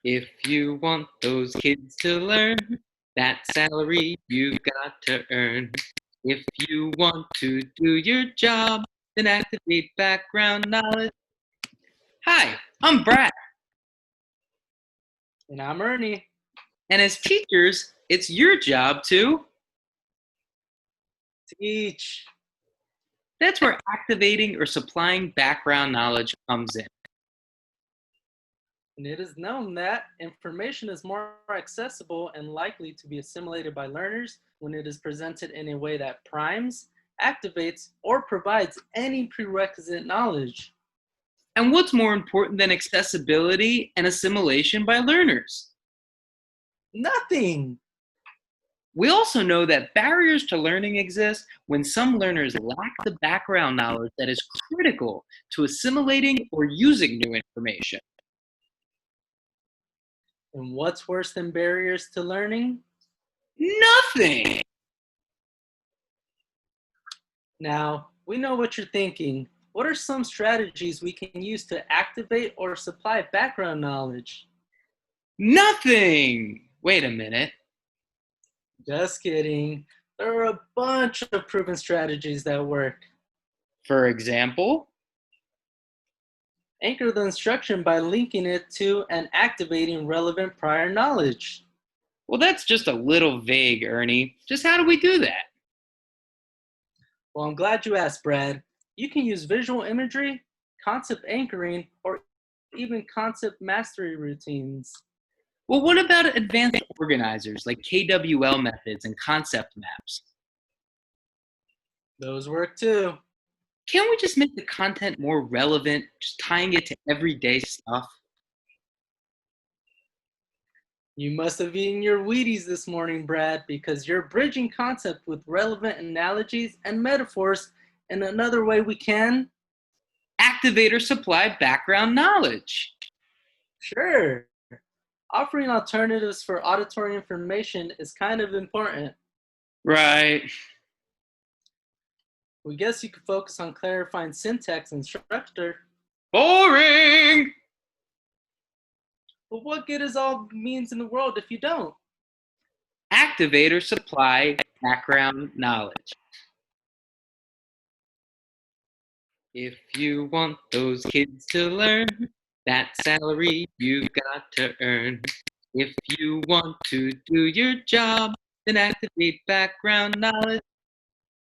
If you want those kids to learn, that salary you've got to earn. If you want to do your job, then activate background knowledge. Hi, I'm Brad, And I'm Ernie. and as teachers, it's your job to. Teach. That's where activating or supplying background knowledge comes in. And it is known that information is more accessible and likely to be assimilated by learners when it is presented in a way that primes, activates, or provides any prerequisite knowledge. And what's more important than accessibility and assimilation by learners? Nothing. We also know that barriers to learning exist when some learners lack the background knowledge that is critical to assimilating or using new information. And what's worse than barriers to learning? Nothing! Now, we know what you're thinking. What are some strategies we can use to activate or supply background knowledge? Nothing! Wait a minute. Just kidding. There are a bunch of proven strategies that work. For example, Anchor the instruction by linking it to and activating relevant prior knowledge. well, that's just a little vague, Ernie. Just how do we do that? Well, I'm glad you asked, Brad. You can use visual imagery, concept anchoring, or even concept mastery routines. Well, what about advanced organizers like KWL methods and concept maps? Those work too. Can't we just make the content more relevant, just tying it to everyday stuff? You must have eaten your Wheaties this morning, Brad, because you're bridging concept with relevant analogies and metaphors in another way we can. Activate or supply background knowledge. Sure. Offering alternatives for auditory information is kind of important. Right. We guess you could focus on clarifying syntax and structure. Boring! But what good is all means in the world if you don't? Activate or supply background knowledge. If you want those kids to learn, that salary you've got to earn. If you want to do your job, then activate background knowledge.